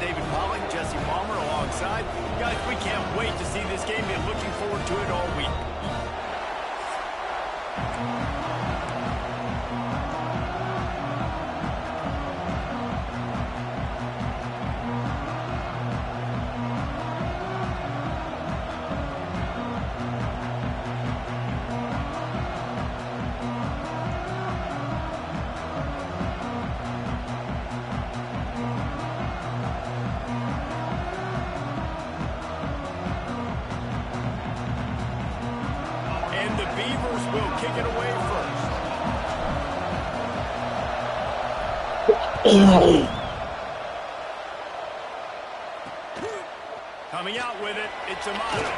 David Pollack, Jesse Palmer alongside. Guys, we can't wait to see this game. Been looking forward to it all week. BeLeavers will kick it away first. Coming out with it, it's Amato.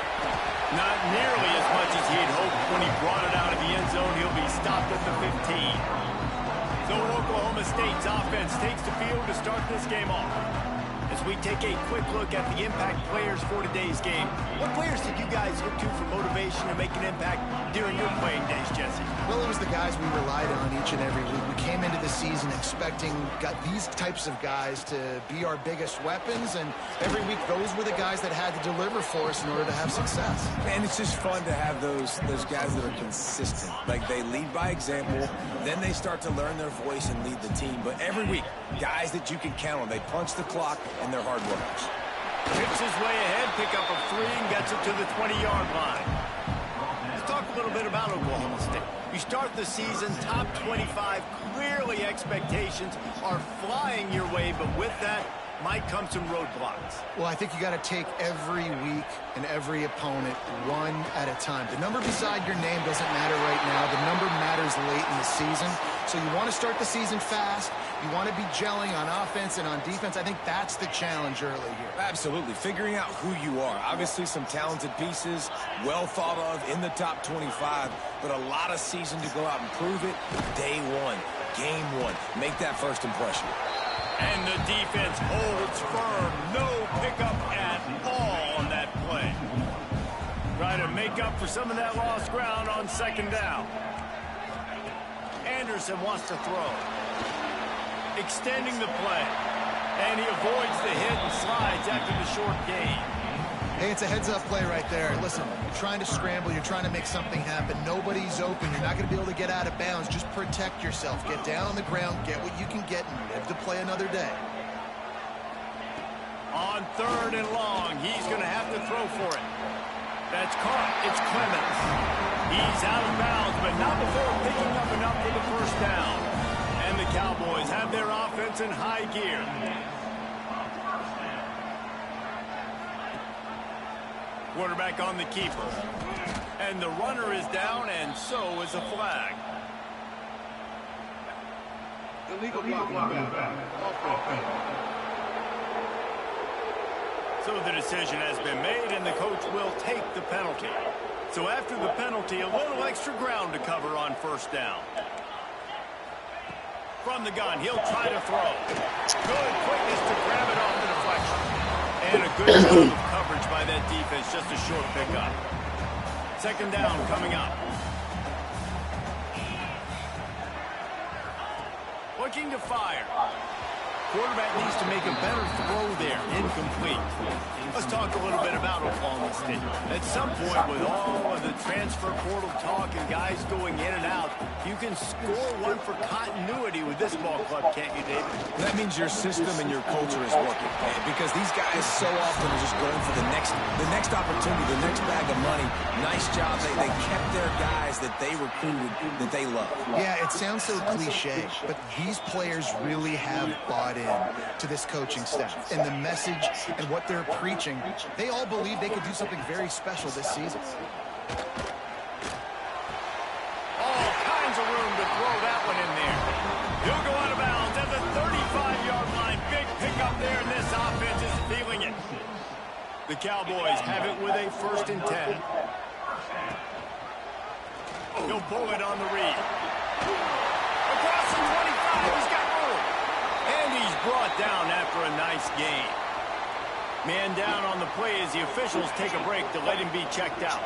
Not nearly as much as he had hoped when he brought it out of the end zone. He'll be stopped at the 15. So Oklahoma State's offense takes the field to start this game off. As we take a quick look at the impact players for today's game, what players did you guys look to for motivation to make an impact during your playing days, Jesse? Well, it was the guys we relied on each and every week. We came into the season expecting these types of guys to be our biggest weapons, and every week those were the guys that had to deliver for us in order to have success. And it's just fun to have those guys that are consistent. Like, they lead by example, then they start to learn their voice and lead the team. But every week, guys that you can count on, they punch the clock, and they're hard workers. Tips his way ahead, pick up a 3 and gets it to the 20-yard line. Let's talk a little bit about Oklahoma State. You start the season top 25. Clearly expectations are flying your way, but with that might come some roadblocks. Well, I think you got to take every week and every opponent one at a time. The number beside your name doesn't matter right now. The number matters late in the season. So you want to start the season fast. You want to be gelling on offense and on defense. I think that's the challenge early here. Absolutely. Figuring out who you are. Obviously some talented pieces, well thought of in the top 25, but a lot of season to go out and prove it. Day one, game one. Make that first impression. And the defense holds firm. No pickup at all on that play. Try to make up for some of that lost ground on second down. Anderson wants to throw. Extending the play. And he avoids the hit and slides after the short gain. Hey, it's a heads-up play right there. Listen, you're trying to scramble. You're trying to make something happen. Nobody's open. You're not going to be able to get out of bounds. Just protect yourself. Get down on the ground. Get what you can get and live to play another day. On 3rd and long, he's going to have to throw for it. That's caught. It's Clemens. He's out of bounds, but not before picking up enough for the first down. And the Cowboys have their offense in high gear. Quarterback on the keeper. And the runner is down, and so is a flag. Illegal blocking. So the decision has been made, and the coach will take the penalty. So after the penalty, a little extra ground to cover on first down. From the gun, he'll try to throw. Good quickness to grab it off the deflection. And a good job of coverage by that defense, just a short pickup. Second down coming up. Looking to fire. Quarterback needs to make a better throw there. Incomplete. Let's talk a little bit about Oklahoma State. At some point, with all of the transfer portal talk and guys going in and out, you can score one for continuity with this ball club, can't you, David? That means your system and your culture is working, because these guys so often are just going for the next opportunity, the next bag of money. Nice job. They kept their guys that they recruited, that they love. Yeah, it sounds so cliche, but these players really have bought in to this coaching staff and the message and what they're preaching. They all believe they could do something very special this season. All kinds of room to throw that one in there. He'll go out of bounds at the 35-yard line. Big pickup there, and this offense is feeling it. The Cowboys have it with a 1st and 10. He'll pull it on the read. Across the 25, he's got room. And he's brought down after a nice gain. Man down on the play as the officials take a break to let him be checked out.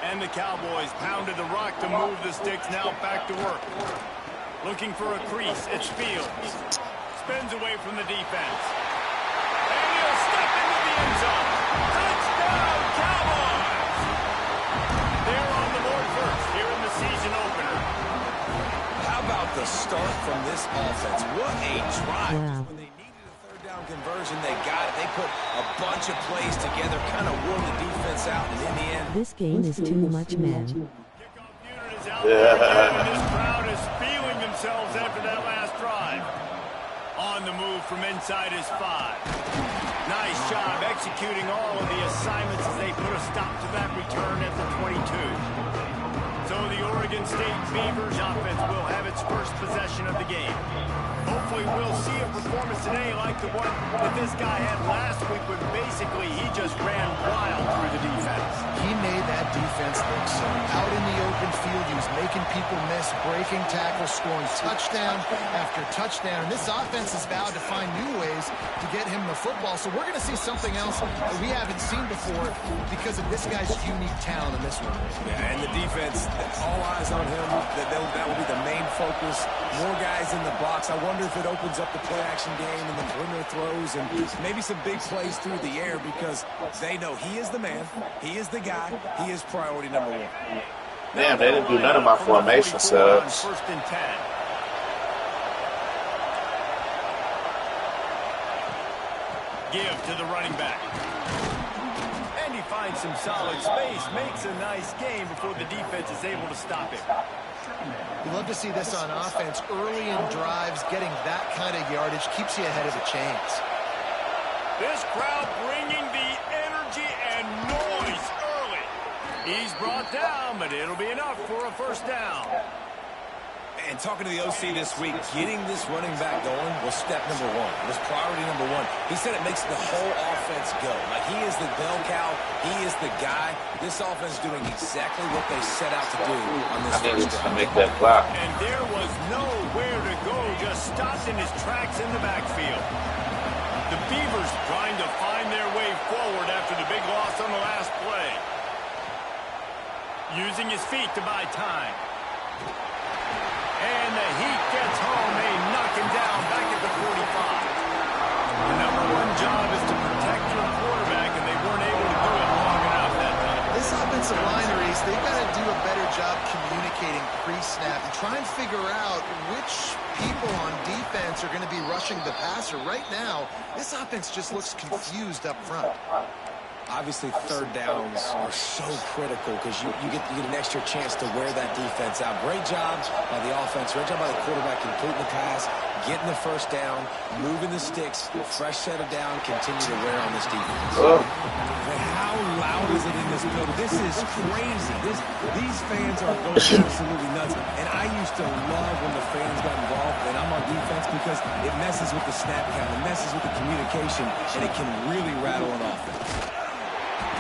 And the Cowboys pounded the rock to move the sticks, now back to work. Looking for a crease, it's Fields. Spins away from the defense. And he'll and they got it. They put a bunch of plays together, kind of wore the defense out, and in the end... This game is too much, man. Kickoff unit is out there again, and this crowd is feeling themselves after that last drive. On the move from inside his 5. Nice job executing all of the assignments as they put a stop to that return at the 22. So the Oregon State Beavers offense will have its first possession of the game. Hopefully we'll see a performance today like the one that this guy had last week when basically he just ran wild through the defense. He made that defense look so out in the open field. He was making people miss, breaking tackles, scoring touchdown after touchdown. And this offense has vowed to find new ways to get him the football. So we're going to see something else that we haven't seen before because of this guy's unique talent in this one. Yeah, and the defense, all eyes on him. That will be the main focus. More guys in the box. I wonder if it opens up the play-action game and the perimeter throws and maybe some big plays through the air because they know he is the man, he is the guy, he is priority number 1. Damn, they didn't do none of my formation setups. First and 10. Give to the running back. And he finds some solid space, makes a nice gain before the defense is able to stop him. You love to see this on offense. Early in drives, getting that kind of yardage keeps you ahead of the chains. This crowd bringing the energy and noise early. He's brought down, but it'll be enough for a first down. And talking to the OC this week, getting this running back going was step number 1. It was priority number 1. He said it makes the whole offense go. Like, he is the bell cow. He is the guy. This offense is doing exactly what they set out to do on this first drive. To make that block. And there was nowhere to go, just stopped in his tracks in the backfield. The Beavers trying to find their way forward after the big loss on the last play. Using his feet to buy time. And the Heat gets home. They knock him down back at the 45. The number 1 job is to protect your quarterback, and they weren't able to do it long enough that time. This offensive line race, they've got to do a better job communicating pre-snap and try and figure out which people on defense are going to be rushing the passer. Right now, this offense just looks confused up front. Obviously, third downs are so critical because you get an extra chance to wear that defense out. Great job by the offense. Great job by the quarterback completing the pass, getting the first down, moving the sticks, fresh set of down, continue to wear on this defense. Oh. How loud is it in this building? This is crazy. These fans are going absolutely nuts. And I used to love when the fans got involved and I'm on defense because it messes with the snap count, it messes with the communication, and it can really rattle an offense.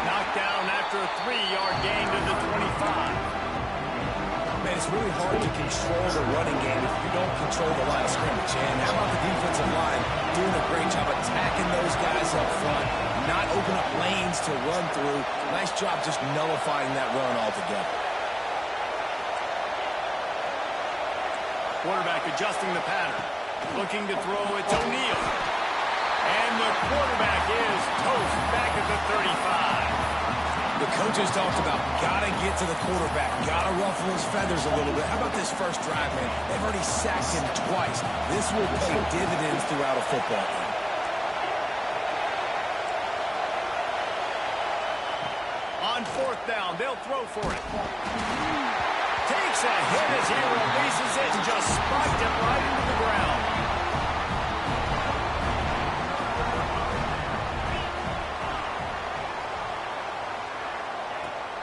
Knocked down after a 3-yard gain to the 25. Man, it's really hard to control the running game if you don't control the line of scrimmage. And how about the defensive line doing a great job attacking those guys up front, not open up lanes to run through. Nice job just nullifying that run altogether. Quarterback adjusting the pattern. Looking to throw, it's O'Neal. And the quarterback is toast back at the 35. The coaches talked about gotta get to the quarterback, gotta ruffle his feathers a little bit. How about this first drive, man? They've already sacked him twice. This will pay dividends throughout a football game. On 4th down, they'll throw for it. Takes a hit as he releases it and just spiked it right into the ground.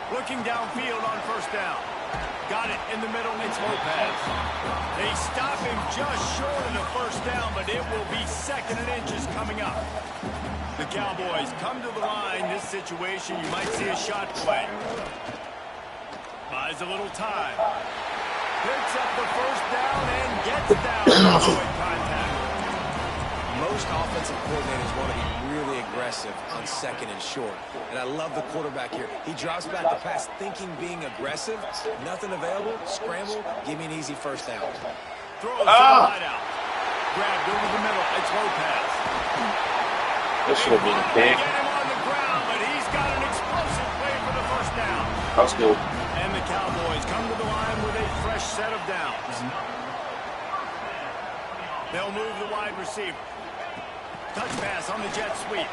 Looking downfield on 1st down. Got it in the middle. It's Lopez. They stop him just short of the 1st down, but it will be 2nd and inches coming up. The Cowboys come to the line. This situation, you might see a shot play. Buys a little time. Picks up the 1st down and gets down. Avoid contact. Most offensive coordinators want to be really aggressive on 2nd and short. And I love the quarterback here. He drops back the pass thinking being aggressive. Nothing available. Scramble. Give me an easy 1st down. Throws to the wideout. Grabbed over the middle. It's Lopez. This should have been a pick. Get him on the ground, but he's got an explosive play for the 1st down. That's good. And the Cowboys come to the line with a fresh set of downs. They'll move the wide receiver. touch pass on the jet sweep.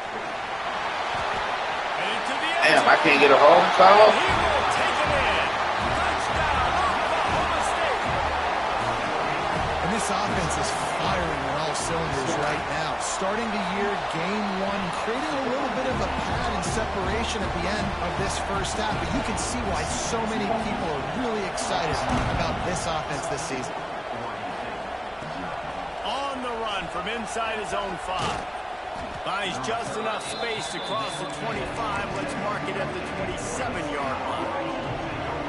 And into the end Damn, zone. I can't get a hold call. He will take it in. Touchdown, Oklahoma State. And this offense is firing on all cylinders right now. Starting the year, game one, creating a little bit of a pad and separation at the end of this first half. But you can see why so many people are really excited about this offense this season. On the run from inside his own 5. Finds just enough space to cross the 25. Let's mark it at the 27-yard line.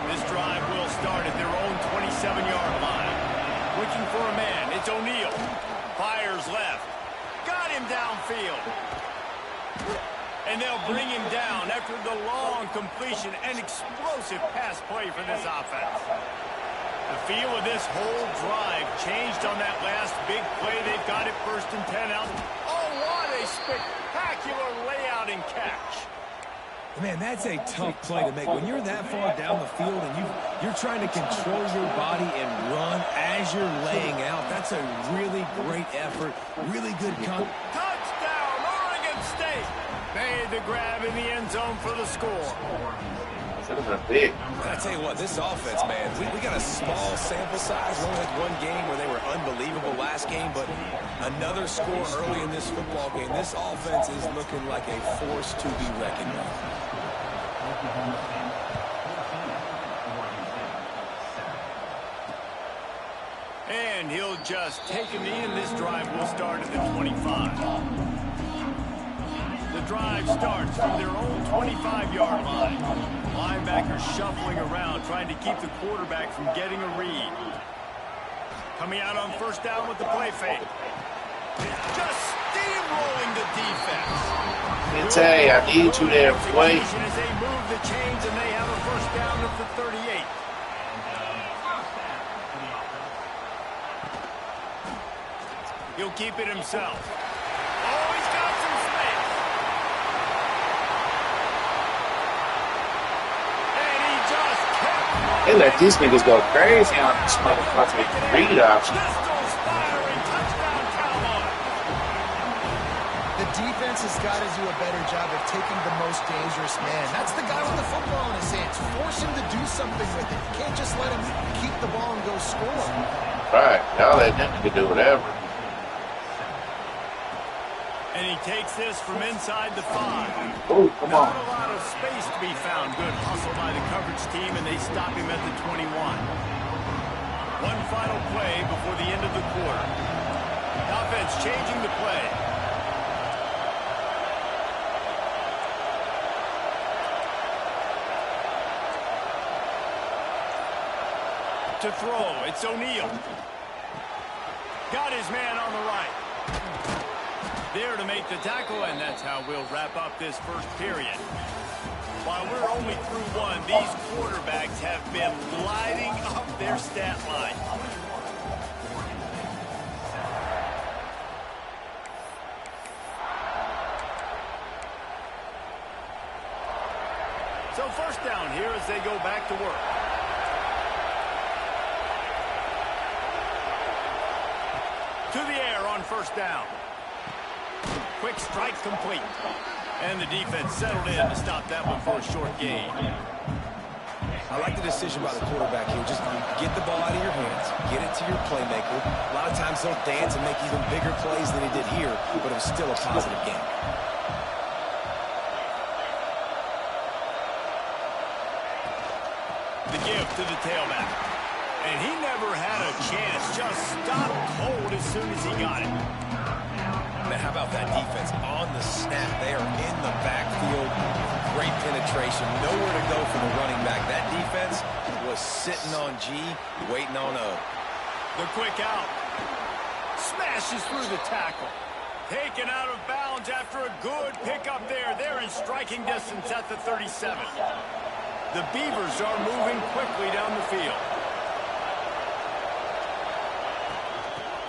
This drive will start at their own 27-yard line. Looking for a man. It's O'Neal. Fires left. Got him downfield. And they'll bring him down after the long completion and explosive pass play for this offense. The feel of this whole drive changed on that last big play. They've got it 1st and 10 out. Oh, what a spectacular layout and catch. Man, that's a tough play to make. When you're that far down the field and you're trying to control your body and run as you're laying out, that's a really great effort, really good contact. Touchdown, Oregon State. Made the grab in the end zone for the score. Should have been big. I tell you what, this offense, man, we got a small sample size. We only had one game where they were unbelievable last game, but another score early in this football game. This offense is looking like a force to be reckoned with. And he'll just take him in. This drive will start at the 25. The drive starts from their own 25-yard line. Linebackers shuffling around, trying to keep the quarterback from getting a read. Coming out on 1st down with the play fake. Just steamrolling the defense. Hey, I need you there, boy. As they move the chains and they have a 1st down at the 38. He'll keep it himself. Oh, he's got some space. And he just kept. They let these niggas go crazy on this motherfucking read option. Pistols firing. Touchdown, Cowboys. The defense has got to do a better job of taking the most dangerous man. That's the guy with the football in his hands. Force him to do something with it. You can't just let him keep the ball and go score. Right, y'all let them do whatever. And he takes this from inside the 5. Oh, come on. Not a lot of space to be found. Good hustle by the coverage team, and they stop him at the 21. One final play before the end of the quarter. Offense changing the play. To throw, it's O'Neal. Got his man on the right. There to make the tackle, and that's how we'll wrap up this first period. While we're only through one, these quarterbacks have been lighting up their stat line. So 1st down here as they go back to work. To the air on 1st down. Quick strike complete. And the defense settled in to stop that one for a short gain. I like the decision by the quarterback here. Just get the ball out of your hands. Get it to your playmaker. A lot of times they'll dance and make even bigger plays than he did here, but it was still a positive game. The give to the tailback. And he never had a chance. Just stopped cold as soon as he got it. Man, how about that defense on the snap? They are in the backfield. Great penetration. Nowhere to go for the running back. That defense was sitting on G, waiting on O. The quick out. Smashes through the tackle. Taken out of bounds after a good pickup there. They're in striking distance at the 37. The Beavers are moving quickly down the field.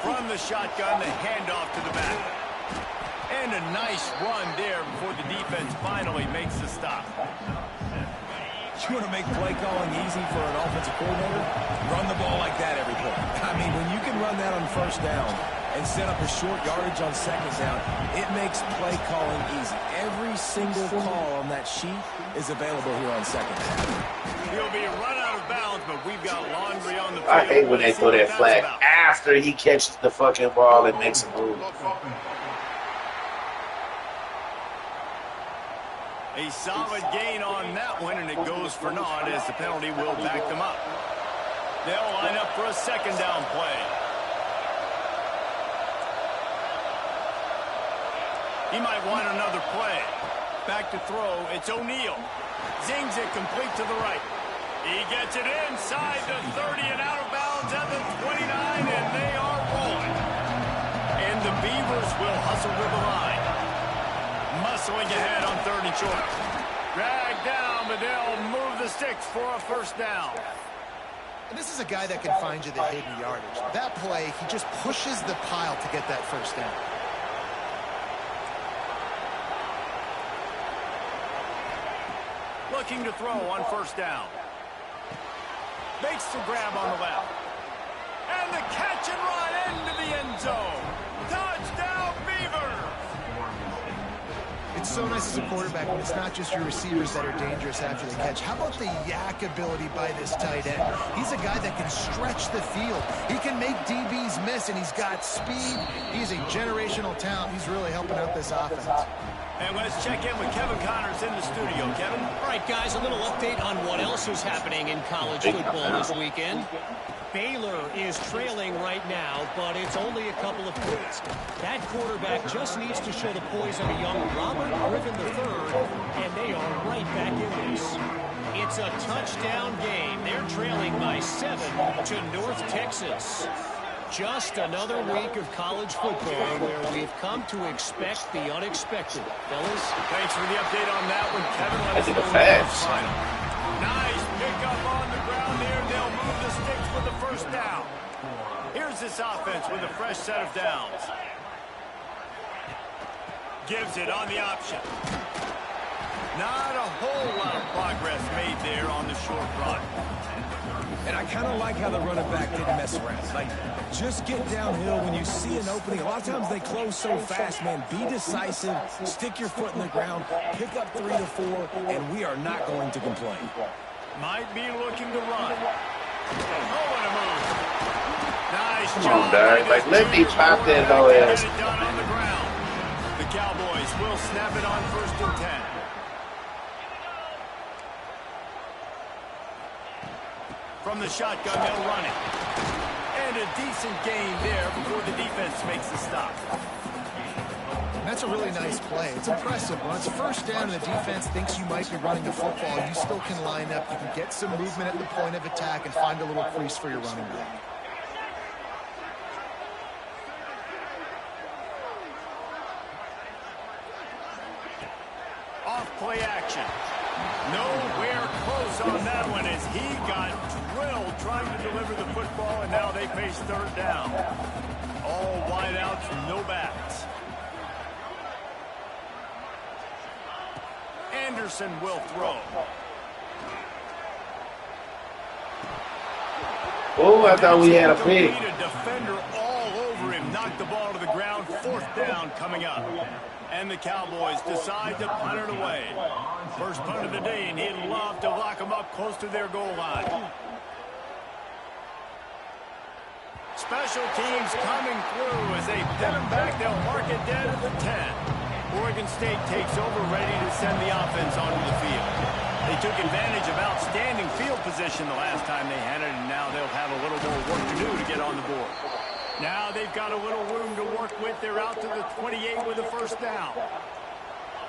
From the shotgun, the handoff to the back. And a nice run there before the defense finally makes the stop. You want to make play calling easy for an offensive coordinator? Run the ball like that every play. I mean, when you can run that on 1st down, and set up a short yardage on second down. It makes play calling easy. Every single call on that sheet is available here on second down. He'll be run out of bounds, but we've got laundry on the field. I hate when they throw that flag after he catches the fucking ball and makes a move. A solid gain on that one, and it goes for naught as the penalty will back them up. They'll line up for a second down play. He might want another play. Back to throw. It's O'Neal. Zings it complete to the right. He gets it inside the 30 and out of bounds at the 29, and they are rolling. And the Beavers will hustle to the line. Muscling ahead on 3rd and short. Dragged down, but they'll move the sticks for a first down. And this is a guy that can find you the hidden yardage. That play, he just pushes the pile to get that first down. Looking to throw on first down. Makes the grab on the left. And the catch and run into the end zone. Touchdown, Beavers! It's so nice as a quarterback when it's not just your receivers that are dangerous after the catch. How about the yak ability by this tight end? He's a guy that can stretch the field. He can make DBs miss, and he's got speed. He's a generational talent. He's really helping out this offense. And let's check in with Kevin Connors in the studio. Kevin? All right, guys, a little update on what else is happening in college football this weekend. Baylor is trailing right now, but it's only a couple of points. That quarterback just needs to show the poise of a young Robert Griffin III, and they are right back in this. It's a touchdown game. They're trailing by 7 to North Texas. Just another week of college football where we've come to expect the unexpected. Fellas? Thanks for the update on that one, Kevin. Let us I think know the the facts. final. Nice pickup on the ground there. They'll move the sticks with the first down. Here's this offense with a fresh set of downs. Gives it on the option. Not a whole lot of progress made there on the short run. And I kind of like how the running back didn't mess around. Like, just get downhill when you see an opening. A lot of times they close so fast, man. Be decisive, stick your foot in the ground, pick up 3 to 4, and we are not going to complain. Might be looking to run. Oh, what a move. Nice Come job. on, Derek. Like, let me pop that low ass. Get it done on the ground. The Cowboys will snap it on 1st and 10. From the shotgun, they'll run it. And a decent gain there before the defense makes the stop. That's a really nice play. It's impressive. When it's first down and the defense thinks you might be running the football, you still can line up. You can get some movement at the point of attack and find a little crease for your running back. Off play action. Nowhere close on that one as he got drilled trying to deliver the football, and now they face 3rd down. All wideouts, no backs. Anderson will throw. Oh, I thought we had a pick. A defender all over him, knocked the ball to the ground. 4th down coming up. And the Cowboys decide to punt it away. First punt of the day, and he'd love to lock them up close to their goal line. Special teams coming through as they pin them back. They'll mark it dead at the 10. Oregon State takes over, ready to send the offense onto the field. They took advantage of outstanding field position the last time they had it, and now they'll have a little more work to do to get on the board. Now they've got a little room to work with. They're out to the 28 with a first down.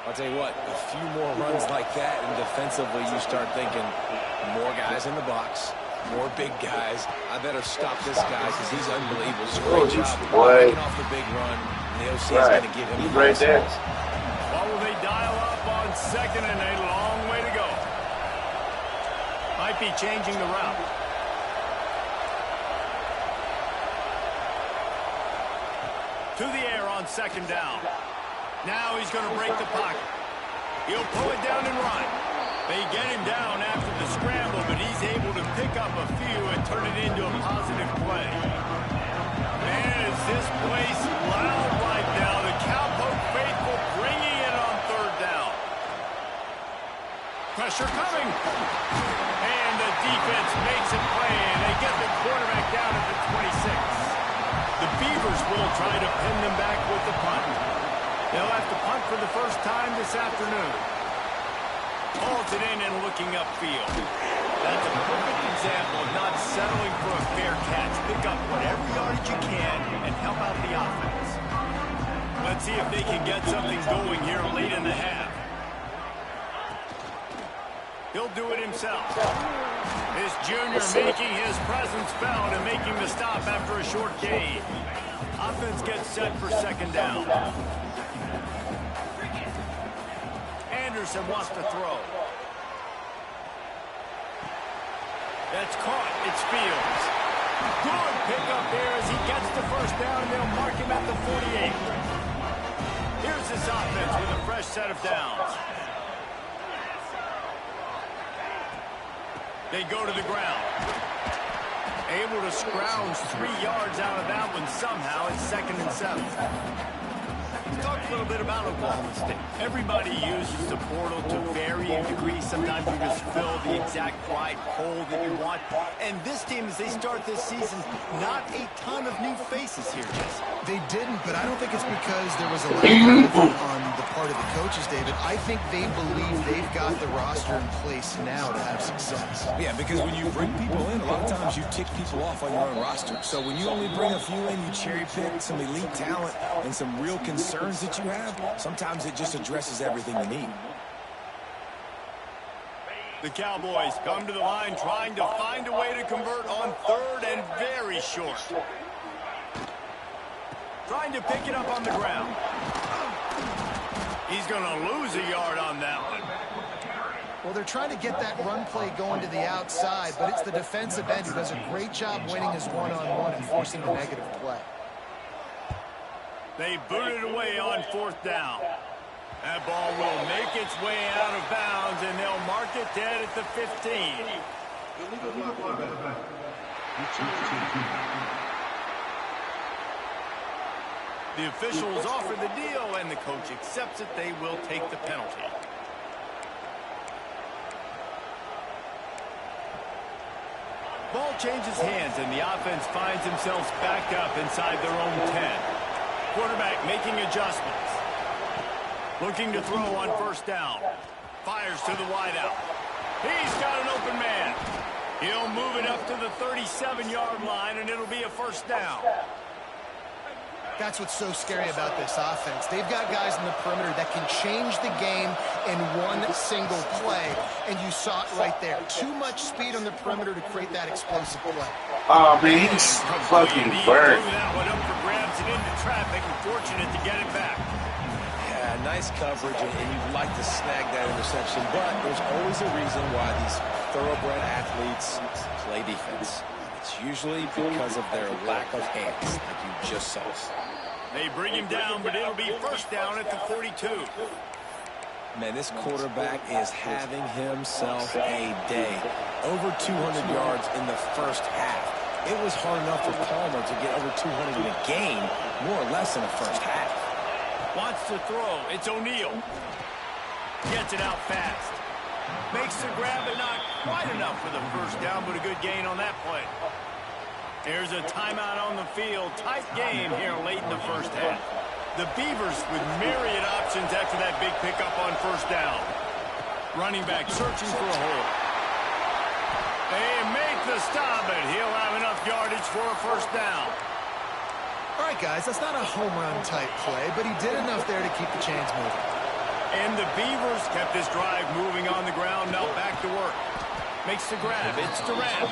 I'll tell you what, a few more runs like that, and defensively you start thinking more guys in the box, more big guys. I better stop this guy because he's unbelievable. Great job breaking off the big run. And the OC is going to give him the right there. What will they dial up on 2nd and a long way to go? Might be changing the route. To the air on 2nd down. Now he's going to break the pocket. He'll pull it down and run. They get him down after the scramble, but he's able to pick up a few and turn it into a positive play. And as Is this place loud right now? The Cowpoke faithful bringing it on third down. Pressure coming. And the defense makes it play, and they get the quarterback down at the 26. The Beavers will try to pin them back with the punt. They'll have to punt for the first time this afternoon. Hauls it in and looking upfield. That's a perfect example of not settling for a fair catch. Pick up whatever yardage you can and help out the offense. Let's see if they can get something going here late in the half. He'll do it himself. This junior making his presence felt and making the stop after a short gain. Offense gets set for second down. Anderson wants to throw. That's caught. It's Fields. Good pickup there as he gets the first down, and they'll mark him at the 48. Here's this offense with a fresh set of downs. They go to the ground. Able to scrounge 3 yards out of that one somehow. It's 2nd and 7. Let's talk a little bit about Oklahoma State. Everybody uses the portal to varying degrees. Sometimes you just fill the exact right hole that you want. And this team, as they start this season, not a ton of new faces here, Jesse. They didn't, but I don't think it's because there was a lack of effort on the part of the coaches, David. I think they believe they've got the roster in place now to have success. Yeah, because when you bring people in, a lot of times you tick people off on your own roster. So when you only bring a few in, you cherry pick some elite talent and some real concerns that you have, sometimes it just addresses everything you need. The Cowboys come to the line trying to find a way to convert on 3rd and very short. Trying to pick it up on the ground. He's going to lose a yard on that one. Well, they're trying to get that run play going to the outside, but it's the defensive end who does a great job winning his one-on-one and forcing the negative play. They boot it away on 4th down. That ball will make its way out of bounds, and they'll mark it dead at the 15. The officials offer the deal, and the coach accepts it. They will take the penalty. Ball changes hands, and the offense finds themselves back up inside their own 10. Quarterback making adjustments. Looking to throw on 1st down. Fires to the wideout. He's got an open man. He'll move it up to the 37-yard line, and it'll be a 1st down. That's what's so scary about this offense. They've got guys in the perimeter that can change the game in one single play, and you saw it right there. Too much speed on the perimeter to create that explosive play. Oh, man, he's fucking burned. That one up for grabs and into traffic, and fortunate to get it back. Yeah, nice coverage, and you'd like to snag that interception, but there's always a reason why these thoroughbred athletes play defense. It's usually because of their lack of hands, like you just saw. They bring him down, but it'll be 1st down at the 42. Man, this quarterback is having himself a day. Over 200 yards in the first half. It was hard enough for Palmer to get over 200 in a game, more or less in the first half. Wants to throw. It's O'Neal. Gets it out fast. Makes the grab, but not quite enough for the 1st down, but a good gain on that play. There's a timeout on the field. Tight game here late in the first half. The Beavers with myriad options after that big pickup on 1st down. Running back searching for a hole. They make the stop, and he'll have enough yardage for a 1st down. All right, guys, that's not a home run type play, but he did enough there to keep the chains moving. And the Beavers kept this drive moving on the ground. Now back to work. Makes the grab. It's Durant.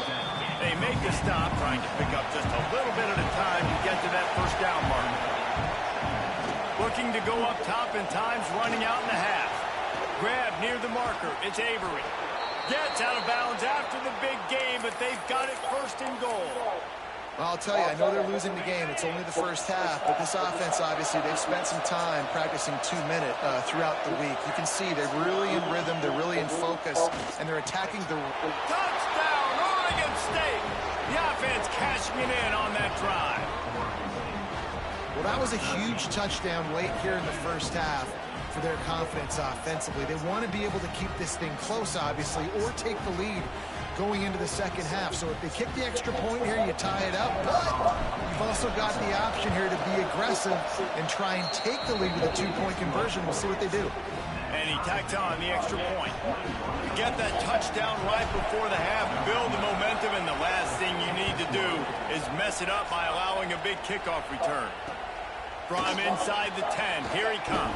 They make a stop, trying to pick up just a little bit at a time to get to that 1st down mark. Looking to go up top, and time's running out in the half. Grab near the marker. It's Avery. Gets out of bounds after the big game, but they've got it 1st and goal. Well, I'll tell you, I know they're losing the game. It's only the first half, but this offense, obviously, they've spent some time practicing 2-minute throughout the week. You can see they're really in rhythm, they're really in focus, and they're attacking the... Touchdown, Oregon State! The offense cashing it in on that drive. Well, that was a huge touchdown late here in the first half for their confidence offensively. They want to be able to keep this thing close, obviously, or take the lead going into the second half. So if they kick the extra point here, you tie it up. But you've also got the option here to be aggressive and try and take the lead with a two-point conversion. We'll see what they do. And he tacks on the extra point. You get that touchdown right before the half, build the momentum, and the last thing you need to do is mess it up by allowing a big kickoff return. From inside the 10, here he comes.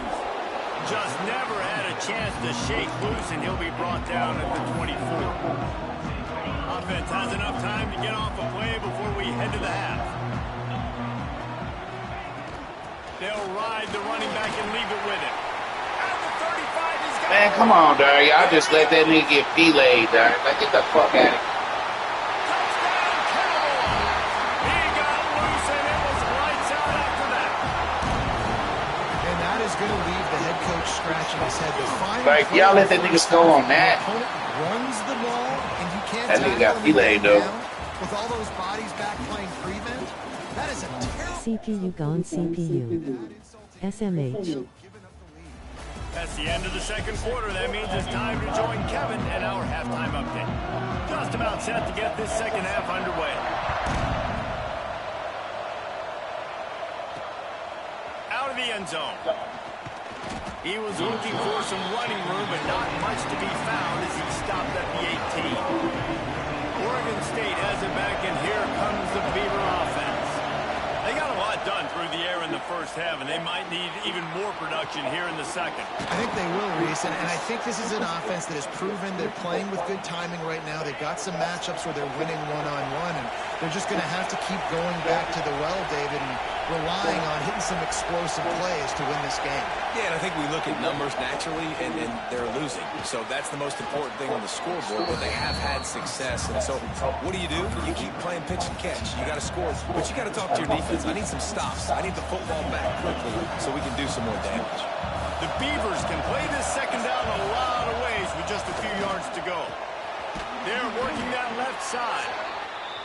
Just never had a chance to shake loose, and he'll be brought down at the 24. Offense has enough time to get off a play before we head to the half. They'll ride the running back and leave it with him. At the 35, he's got Man, come on, dog. Y'all just let that nigga get belayed, dog. Like, get the fuck out of here. Going to leave the head coach scratching his head. Like, y'all let that nigga score on that. Runs the ball, and you can't that nigga got belayed, though. With all those bodies back playing prevent, that is a terrible... CPU gone CPU. SMH. That's the end of the second quarter. That means it's time to join Kevin and our halftime update. Just about set to get this second half underway. Out of the end zone. He was looking for some running room, but not much to be found as he stopped at the 18. Oregon State has it back, and here comes the Beaver offense. They got a lot done through the air in the first half, and they might need even more production here in the second. I think they will, Reese, and I think this is an offense that has proven they're playing with good timing right now. They've got some matchups where they're winning one-on-one, and they're just going to have to keep going back to the well, David, and relying on hitting some explosive plays to win this game. Yeah, and I think we look at numbers naturally, and they're losing. So that's the most important thing on the scoreboard, but they have had success. And so what do? You keep playing pitch and catch. You got to score, but you got to talk to your defense. I need some stops. I need the football back quickly so we can do some more damage. The Beavers can play this second down a lot of ways with just a few yards to go. They're working that left side.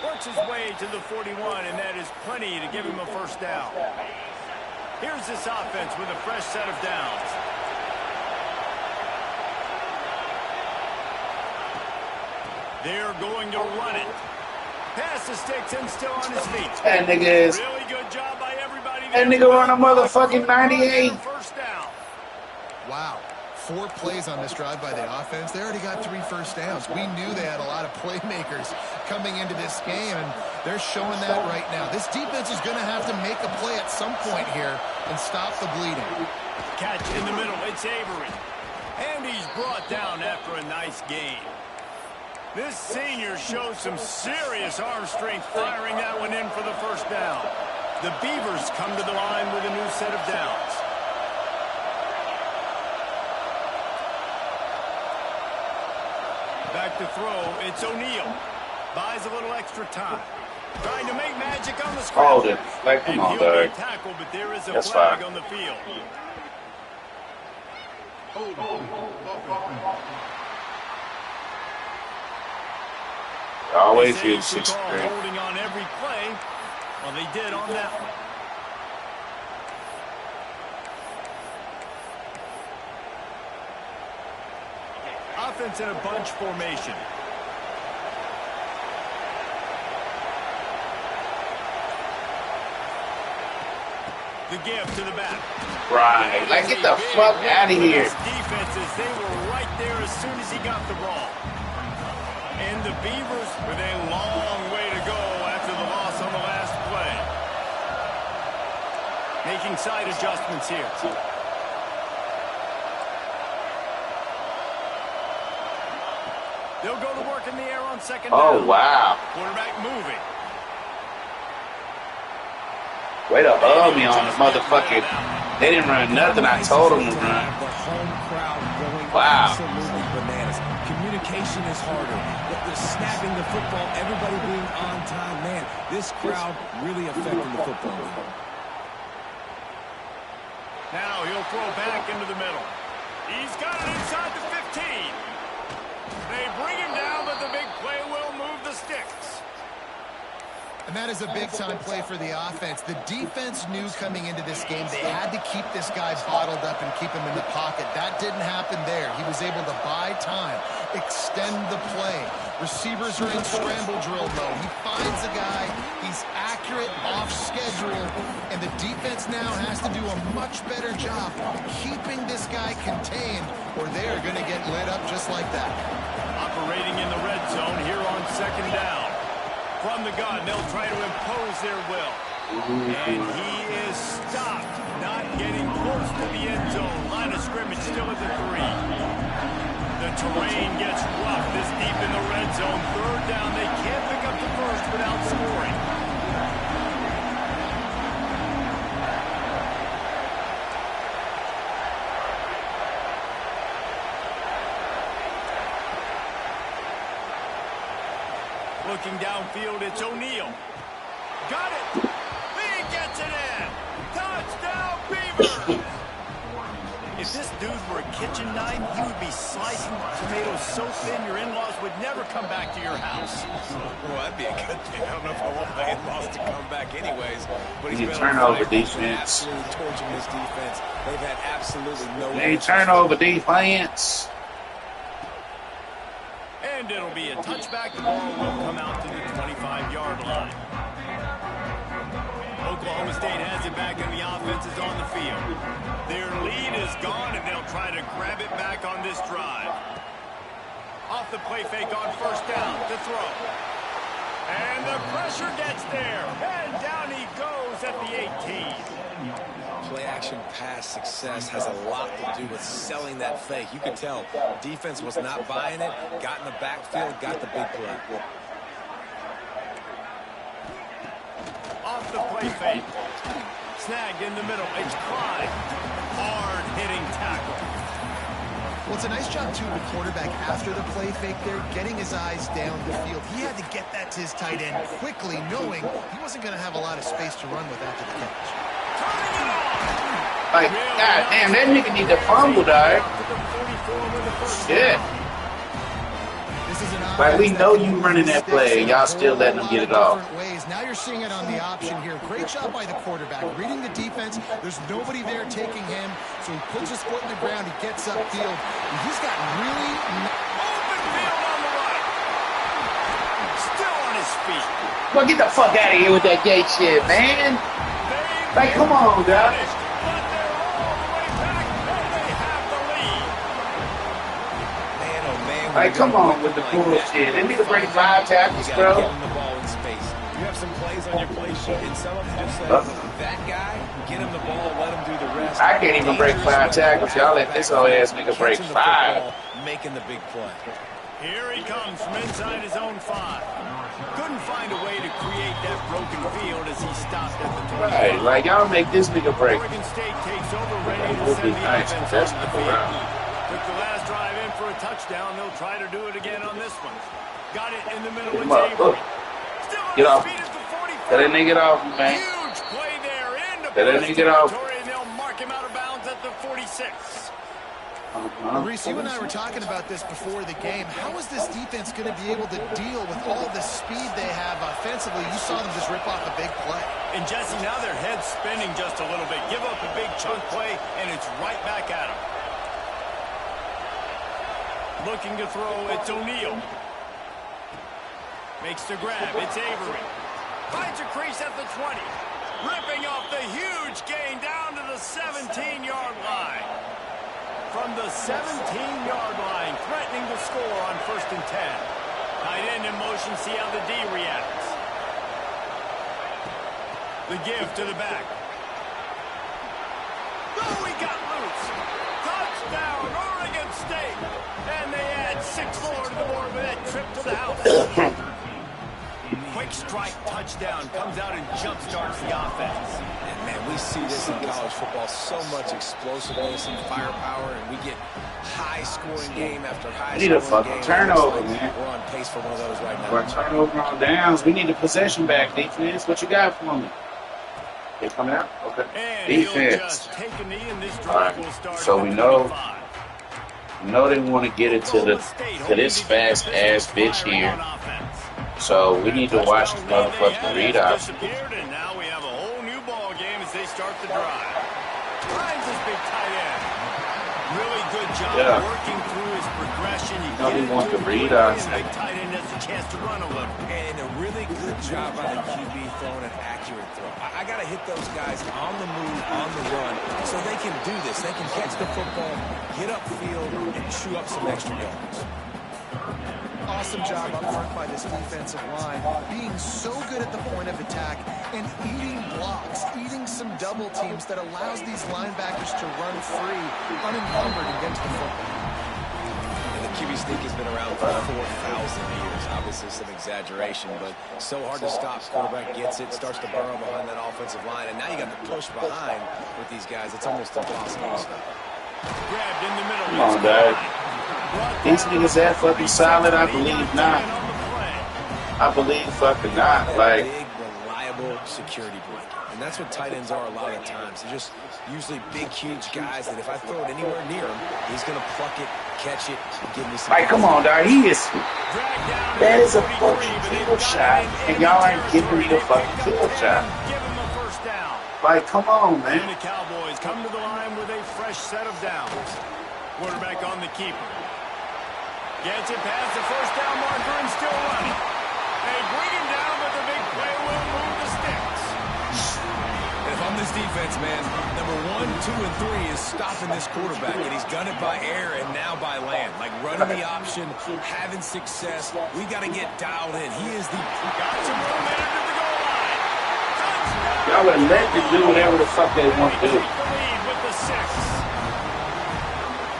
Works his way to the 41, and that is plenty to give him a first down. Here's this offense with a fresh set of downs. They're going to run it. Pass the sticks and still on his feet. That nigga is... Really good job by everybody. That nigga run a motherfucking 98. First down. Wow. 4 plays on this drive by the offense. They already got 3 first downs. We knew they had a lot of playmakers coming into this game, and they're showing that right now. This defense is going to have to make a play at some point here and stop the bleeding. Catch in the middle. It's Avery. And he's brought down after a nice game. This senior shows some serious arm strength firing that one in for the first down. The Beavers come to the line with a new set of downs. Back to throw, it's O'Neal. Buys a little extra time. Trying to make magic on the screen. Hold it. Like, come on, dog. Tackle, but there is a That's flag fine. on the field. Always use 6th grade. Holding on every play. Well, they did on that one. Offense in a bunch formation. The give to the back. Right. Like, get the fuck out of here. Defenses, they were right there as soon as he got the ball. And the Beavers with a long way to go after the loss on the last play. Making side adjustments here. They'll go to work in the air on second down. Oh, wow. Quarterback moving. Way to hug me on the motherfucking... They didn't run nothing. I told them to run. The home crowd going Wow. absolutely bananas. Communication is harder. The snapping the football, everybody being on time. Man, this crowd really affecting the football game. Now he'll throw back into the middle. He's got it inside the 15. They bring him down, but the big play will move the sticks. And And that is a big-time play for the offense. The defense knew coming into this game they had to keep this guy bottled up and keep him in the pocket. That didn't happen there. He was able to buy time, extend the play. Receivers are in scramble drill mode. He finds a guy. He's accurate, off schedule, and the defense now has to do a much better job keeping this guy contained, or they're going to get lit up just like that. Operating in the red zone here on second down. From the gun, they'll try to impose their will. And he is stopped, not getting close to the end zone. Line of scrimmage still at the 3. The terrain gets rough this deep in the red zone. Third down, they can't pick up the first without scoring. Looking downfield, it's O'Neal. Got it. He gets it in. Touchdown, Beavers. If this dude were a kitchen knife, he would be slicing tomatoes so thin your in-laws would never come back to your house. Well, that'd be a good thing. I don't know if I want my in-laws to come back anyways. But he's been turnover defense. Absolutely torching this defense. They've had absolutely no. They turnover defense. And it'll be a touchback. The ball will come out to the 25-yard line. Oklahoma State has it back, and the offense is on the field. Their lead is gone, and they'll try to grab it back on this drive. Off the play fake on first down to throw. And the pressure gets there. And down he goes at the 18. Play-action pass success has a lot to do with selling that fake. You can tell defense was not buying it, got in the backfield, got the big play. Off the play fake. Snagged in the middle. It's Clyde. Hard-hitting tackle. Well, it's a nice job, too, the quarterback after the play fake there, getting his eyes down the field. He had to get that to his tight end quickly, knowing he wasn't going to have a lot of space to run with after the catch. Like, god damn, that nigga need to fumble, dog. Shit. Like, we know you running that play, y'all still letting them get it off. Now you're seeing it on the option here. Great job by the quarterback. Reading the defense, there's nobody there taking him, so he puts his foot in the ground, he gets upfield, and he's got really open field on the right. Still on his feet. Well, get the fuck out of here with that gay shit, man. Like, come on, dog. Like, come on with the bullshit. They need to break 5 tackles, bro. You have some plays on your play sheet, and some of them just say, that guy, get him the ball, let him do the rest. I can't even break 5 tackles. Y'all let this old ass nigga break 5. Making the big play. Here he comes from inside his own 5. Couldn't find a way to create that broken field as he stopped at the 20. Right, like, y'all make this nigga break. Oregon State takes over, ready to send the offense on the field. Took the last drive in for a touchdown. They'll try to do it again on this one. Got it in the middle with Avery. Get off. Let that nigga get off, man. Huge play there. Let that nigga get off. And they'll mark him out of bounds at the 46. Reese, you and I were talking about this before the game. How is this defense going to be able to deal with all the speed they have offensively? You saw them just rip off a big play. And Jesse, now their head's spinning just a little bit. Give up a big chunk play, and it's right back at them. Looking to throw, it's O'Neal. Makes the grab, it's Avery. Finds a crease at the 20. Ripping off the huge gain down to the 17-yard line. From the 17-yard line, threatening to score on 1st and 10. Tight end in motion, see how the D reacts. The give to the back. Oh, he got loose. Touchdown, Oregon State. And they add 6 more to the board with that trip to the house. Quick strike touchdown comes out and jumpstarts the offense. And man, we see this in college football, so much explosiveness and firepower, and we get high-scoring game after high-scoring game. We need a fucking turnover, man. We're on pace for one of those right now. We're turnover on downs. We need a possession back, defense. What you got for me? They coming out? Okay. And defense. Take a knee and this All right. will start So we know they want to get it to this fast-ass bitch here. So we need to watch the motherfucking read option. And now we have a whole new ball game as they start the drive. Finds his big tight end. Really good job working through his progression. You know, we want the read option. Big tight end has a chance to run a little. And a really good job by the QB throwing an accurate throw. I got to hit those guys on the move, on the run, so they can do this. They can catch the football, get upfield, and chew up some extra yards. Awesome job up front by this defensive line, being so good at the point of attack and eating blocks, eating some double teams that allows these linebackers to run free, unencumbered, and get to the football. And the QB sneak has been around for 4,000 years. Obviously some exaggeration, but so hard to stop. Quarterback gets it, starts to burrow behind that offensive line, and now you got the push behind with these guys. It's almost impossible to stop. Grabbed in the middle. Come on, Dad. These niggas that fucking solid? I believe not. I believe fucking not. Like, big, reliable security blanket. And that's what tight ends are a lot of times. They're just usually big, huge guys that if I throw it anywhere near him, he's going to pluck it, catch it, and give me some. Like, come on, dog. He is. That is a fucking kill shot. And y'all ain't giving me the fucking kill shot. Give him a first down. Like, come on, man. And the Cowboys come to the line with a fresh set of downs. Quarterback on the keeper. Gets it past the first down marker and still running. They bring him down, but the big play will move the sticks. And if I'm this defense, man, number 1, 2, and 3 is stopping this quarterback, and he's done it by air and now by land. Like running the option, having success. We got to get dialed in. He is the. Got some room in under the goal line. Touchdown. Y'all would let them do whatever the fuck they want to do. The lead with the 6.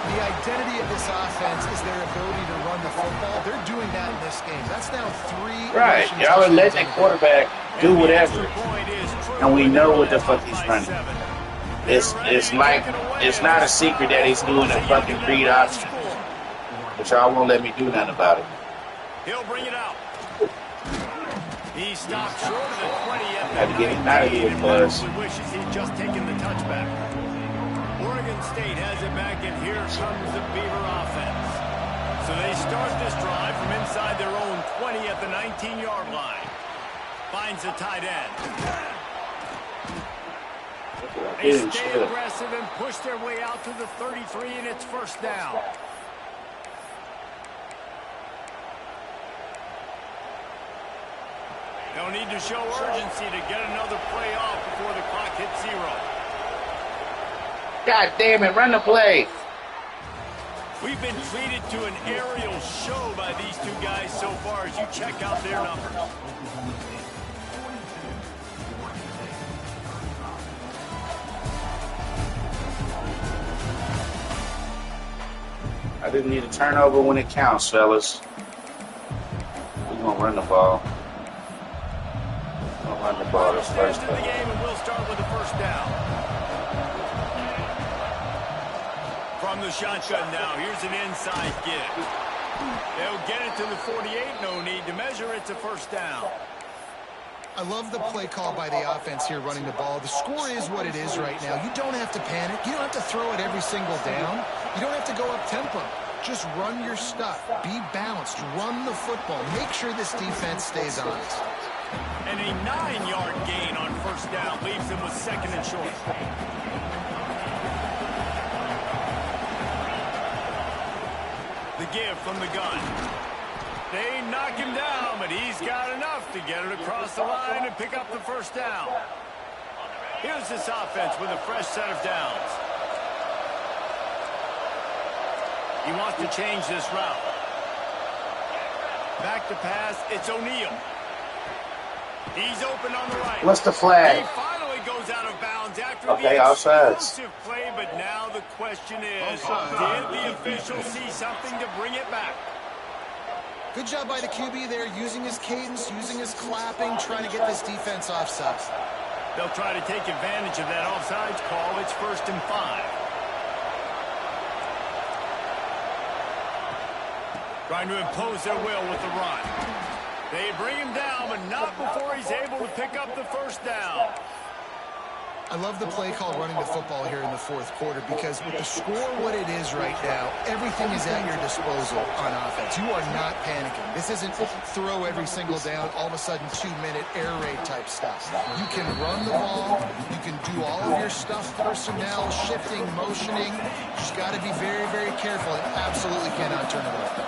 The identity of this offense is their ability to run the football. They're doing that in this game. That's now 3. Right. Y'all are letting that quarterback do whatever. And we know what the fuck he's running. It's like, it's not a secret that he's doing a fucking read option. But y'all won't let me do nothing about it. He'll bring it out. He stopped short of the 20 at the Had to get him out of here, cuz. wishes he'd just taken the touchback. Oregon State has it back, and here comes the Beaver offense. So they start this drive from inside their own 20 at the 19-yard line. Finds the tight end. They stay aggressive and push their way out to the 33, and it's first down. They'll need to show urgency to get another play off before the clock hits 0. God damn it, run the play. We've been treated to an aerial show by these two guys so far as you check out their numbers. I didn't need a turnover when it counts, fellas. We're going to run the ball. We're going to run the ball this first time. And we'll start with the first down. From the shotgun now, here's an inside give. They'll get it to the 48, no need to measure, it's a first down. I love the play call by the offense here running the ball. The score is what it is right now. You don't have to panic. You don't have to throw it every single down. You don't have to go up tempo. Just run your stuff. Be balanced. Run the football. Make sure this defense stays honest. And a 9-yard gain on first down leaves them with second and short. The give from the gun. They knock him down, but he's got enough to get it across the line and pick up the first down. Here's this offense with a fresh set of downs. He wants to change this route. Back to pass, it's O'Neal. He's open on the right. What's the flag? He finally goes out of bounds after the explosive play, but now the question is, did the official see something to bring it back? Good job by the QB there, using his cadence, using his clapping, trying to get this defense offside. They'll try to take advantage of that offsides call. It's 1st and 5. Trying to impose their will with the run. They bring him down, but not before he's able to pick up the first down. I love the play call running the football here in the fourth quarter because with the score what it is right now, everything is at your disposal on offense. You are not panicking. This isn't throw every single down, all of a sudden 2-minute air raid type stuff. You can run the ball. You can do all of your stuff, personnel, shifting, motioning. You just got to be very, very careful and absolutely cannot turn it over.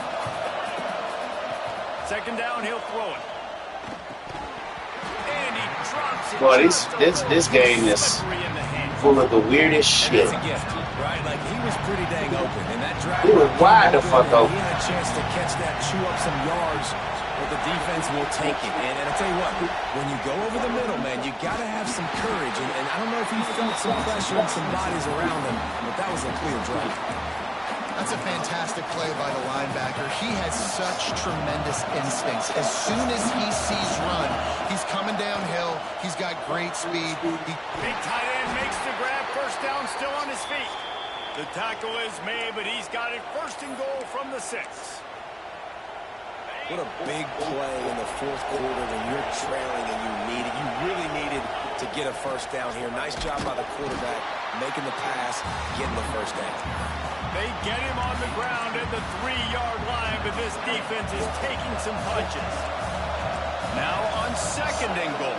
Second down, he'll throw it. And he drops it. Boy, this game is full of the weirdest shit. It's a gift, right? Like, he was pretty dang open. And that drive, He was wide the fuck open. He had a chance to catch that, chew up some yards, but the defense will take it. And I'll tell you what, when you go over the middle, man, you got to have some courage. And I don't know if he felt some pressure and some bodies around him, but that was a clear drive. That's a fantastic play by the linebacker. He has such tremendous instincts. As soon as he sees run, he's coming downhill. He's got great speed. Big tight end makes the grab. First down, still on his feet. The tackle is made, but he's got it first and goal from the 6. What a big play in the fourth quarter when you're trailing and you really needed to get a first down here. Nice job by the quarterback, making the pass, getting the first down. They get him on the ground at the 3-yard line, but this defense is taking some punches. Now on second and goal.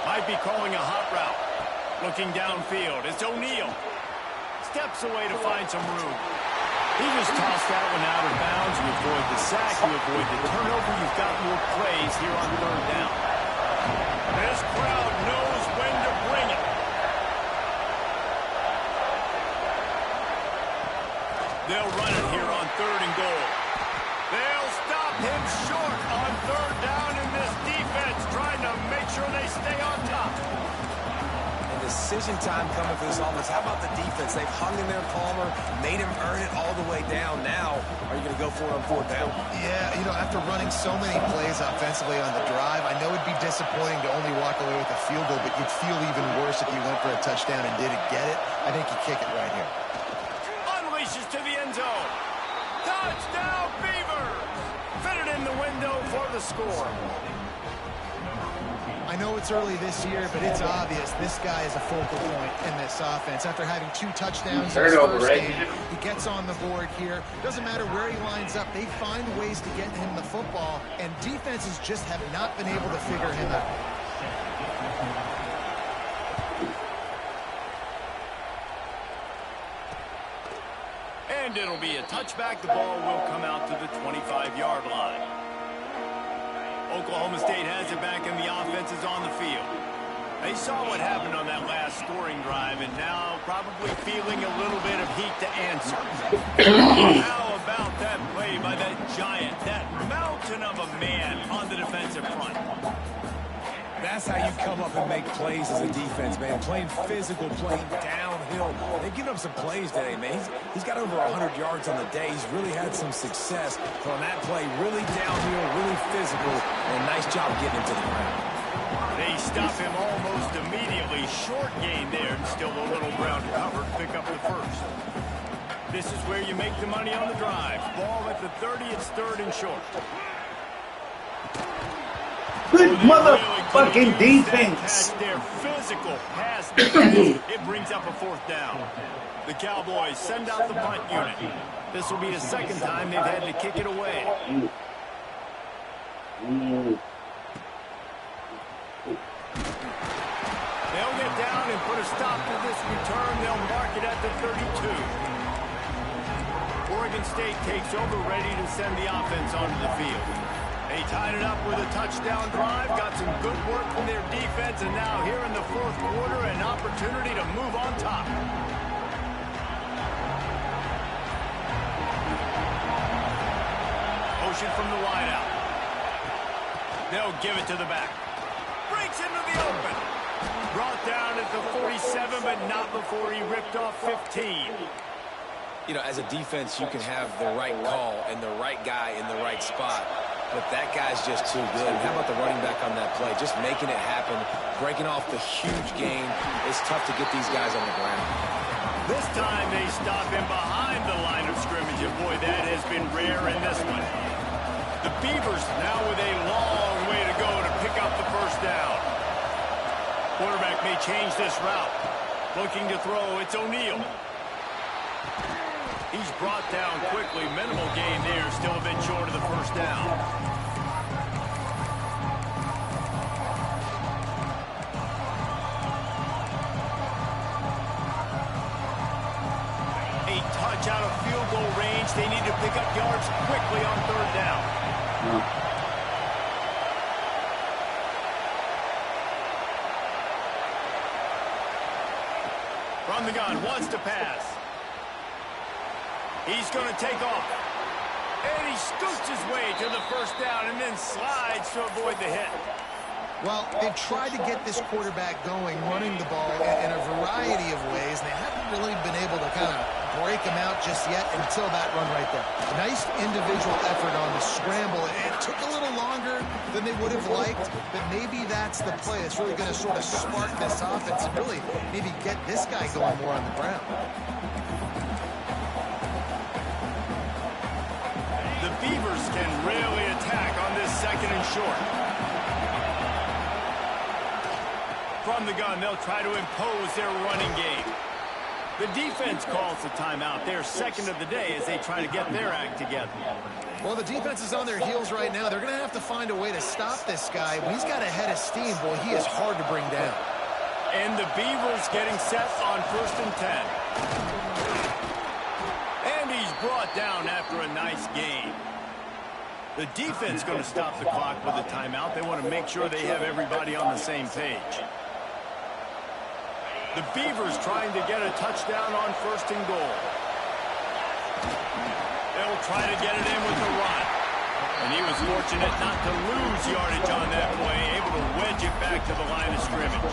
Might be calling a hot route. Looking downfield, it's O'Neal. Steps away to find some room. He just tossed that one out of bounds. You avoid the sack, you avoid the turnover. You've got more plays here on third down. This crowd knows when to bring it. They'll run it here on third and goal. They'll stop him short on third down in this defense, trying to make sure they stay on top. And decision time coming for this offense. How about the defense? They've hung in there, Palmer, made him earn it all the way down. Now, are you going to go for it on fourth down? Yeah, you know, after running so many plays offensively on the drive, I know it'd be disappointing to only walk away with a field goal, but you'd feel even worse if you went for a touchdown and didn't get it. I think you kick it right here. Unleashes to the end zone. Touchdown, Beavers! Fitted in the window for the score. I know it's early this year, but it's obvious this guy is a focal point in this offense. After having 2 touchdowns in his first game, he gets on the board here. Doesn't matter where he lines up, they find ways to get him the football, and defenses just have not been able to figure him out. And it'll be a touchback. The ball will come out to the 25-yard line. Oklahoma State has it back, and the offense is on the field. They saw what happened on that last scoring drive, and now probably feeling a little bit of heat to answer. How about that play by that giant, that mountain of a man on the defensive front? That's how you come up and make plays as a defense, man. Playing physical, playing downhill. They've given up some plays today, man. He's got over 100 yards on the day. He's really had some success. But on that play, really downhill, really physical, and a nice job getting him to the ground. They stop him almost immediately. Short gain there, and still a little ground covered. Pick up the first. This is where you make the money on the drive. Ball at the 30, it's third and short. Good motherfucking defense. Their physical pass defense. It brings up a fourth down. The Cowboys send out the punt unit. This will be the second time they've had to kick it away. They'll get down and put a stop to this return. They'll mark it at the 32. Oregon State takes over, ready to send the offense onto the field. They tied it up with a touchdown drive, got some good work from their defense, and now here in the fourth quarter, an opportunity to move on top. Motion from the wideout. They'll give it to the back. Breaks into the open. Brought down at the 47, but not before he ripped off 15. You know, as a defense, you can have the right call and the right guy in the right spot. But that guy's just too good. And how about the running back on that play? Just making it happen, breaking off the huge gain. It's tough to get these guys on the ground. This time they stop him behind the line of scrimmage. And boy, that has been rare in this one. The Beavers now with a long way to go to pick up up the first down. Quarterback may change this route. Looking to throw, it's O'Neal. He's brought down quickly. Minimal gain there, still a bit short of the first down. Out of field goal range. They need to pick up yards quickly on third down. From the gun, wants to pass. He's going to take off. And he scoots his way to the first down and then slides to avoid the hit. Well, they've tried to get this quarterback going, running the ball in a variety of ways, and they haven't really been able to kind of break him out just yet until that run right there. Nice individual effort on the scramble. It took a little longer than they would have liked, but maybe that's the play that's really going to sort of spark this offense and really maybe get this guy going more on the ground. The Beavers can really attack on this second and short. From the gun, they'll try to impose their running game. The defense calls the timeout. Their second of the day as they try to get their act together. Well, the defense is on their heels right now. They're going to have to find a way to stop this guy. When he's got a head of steam, boy, he is hard to bring down. And the Beavers getting set on 1st and 10. And he's brought down after a nice gain. The defense going to stop the clock with a timeout. They want to make sure they have everybody on the same page. The Beavers trying to get a touchdown on 1st and goal. They'll try to get it in with the run. And he was fortunate not to lose yardage on that play, able to wedge it back to the line of scrimmage.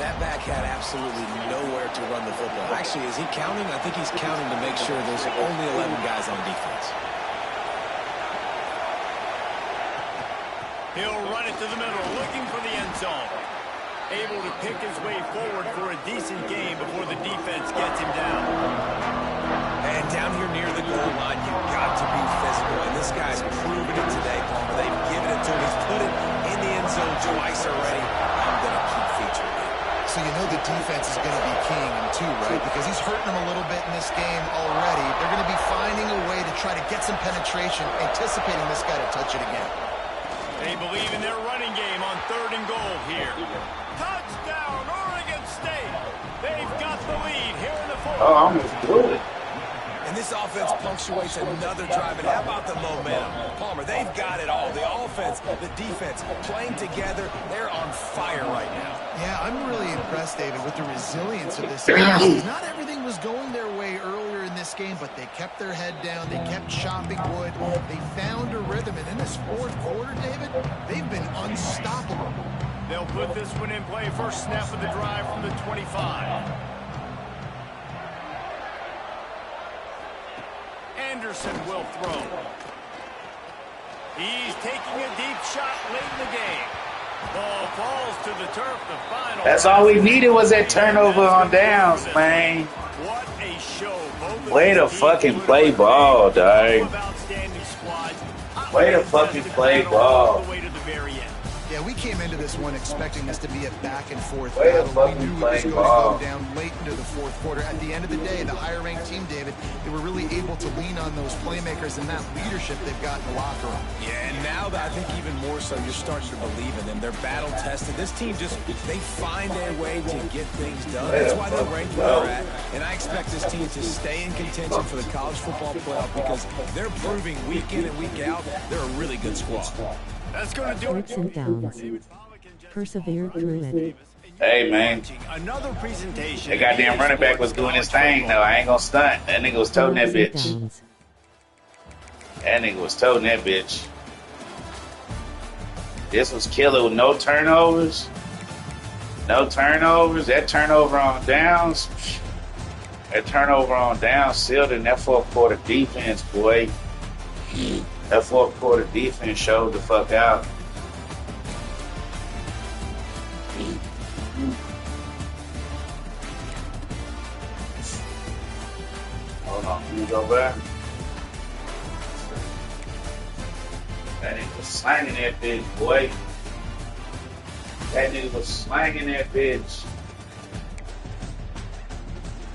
That back had absolutely nowhere to run the football. Actually, is he counting? I think he's counting to make sure there's only 11 guys on defense. He'll run it to the middle, looking for the end zone. Able to pick his way forward for a decent game before the defense gets him down. And down here near the goal line, you've got to be physical. And this guy's proven it today, Palmer. They've given it to him. He's put it in the end zone twice already. I'm going to keep featuring it. So you know the defense is going to be keying him too, right? Because he's hurting them a little bit in this game already. They're going to be finding a way to try to get some penetration, anticipating this guy to touch it again. They believe in their running game on 3rd and goal here. Touchdown, Oregon State. They've got the lead here in the fourth. Oh, I'm just good. And this offense punctuates another drive. And how about the momentum? Palmer, they've got it all. The offense, the defense, playing together. They're on fire right now. Yeah, I'm really impressed, David, with the resilience of this offense. Not everything was going their way earlier in this game, but they kept their head down. They kept chopping wood. They found a rhythm. And in this fourth quarter, David, they've been unstoppable. They'll put this one in play. First snap of the drive from the 25. Anderson will throw. He's taking a deep shot late in the game. Ball falls to the turf. The final. That's all we needed was that turnover on downs, man. What a show. Way to fucking play ball, dog. Way to fucking play ball. Yeah, we came into this one expecting this to be a back-and-forth Way to battle. We fucking knew it was play going ball. to go down late into the fourth quarter. At the end of the day, the higher-ranked team, David, they were really able to lean on those playmakers and that leadership they've got in the locker room. Yeah, and now that I think even more so, you're starting to believe in them. They're battle-tested. This team just, they find a way to get things done. That's why they're ranked where they're at. And I expect this team to stay in contention for the college football playoff because they're proving week in and week out they're a really good squad. That's going to do it. Thirds and downs. Persevere through it. Hey, man. Another presentation. That goddamn running back was doing his thing, though. I ain't gonna stunt. That nigga was toting that Thirds and bitch. downs. That nigga was toting that bitch. This was killer with no turnovers. No turnovers. That turnover on downs. That turnover on downs sealed in that fourth quarter defense, boy. That fourth quarter defense showed the fuck out. Hold on, let me go back. That nigga was slanging that bitch, boy. That nigga was slanging that bitch.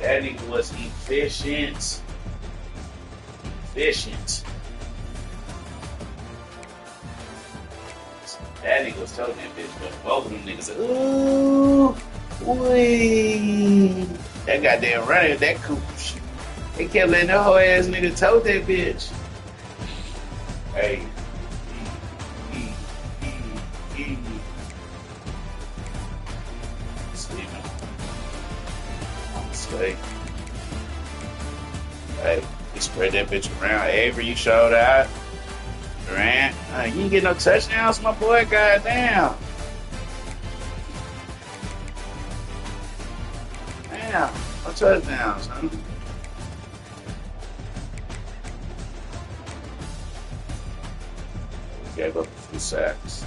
That nigga was efficient. Efficient. That nigga was telling that bitch, but both of them niggas said, ooh, wee. That goddamn runner, that cooch. They kept letting that whole ass nigga tote that bitch. Hey. Hey, you spread that bitch around. Avery, you showed out. Durant, you didn't get no touchdowns, my boy. Goddamn. Damn, no touchdowns, huh? Gave up a few sacks.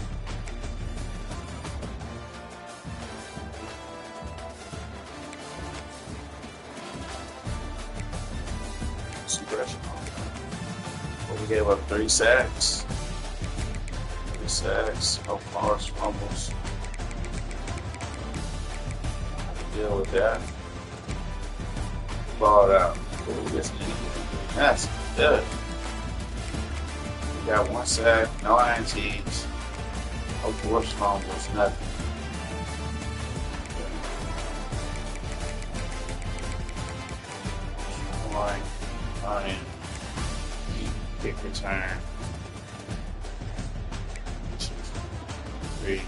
We gave up 3 sacks. 3 sacks. No forced fumbles. I can deal with that. Balled out. Ooh, this nigga. That's good. We got 1 sack, no INTs, no forced fumbles, nothing. Fine. Kick return. 2, 3.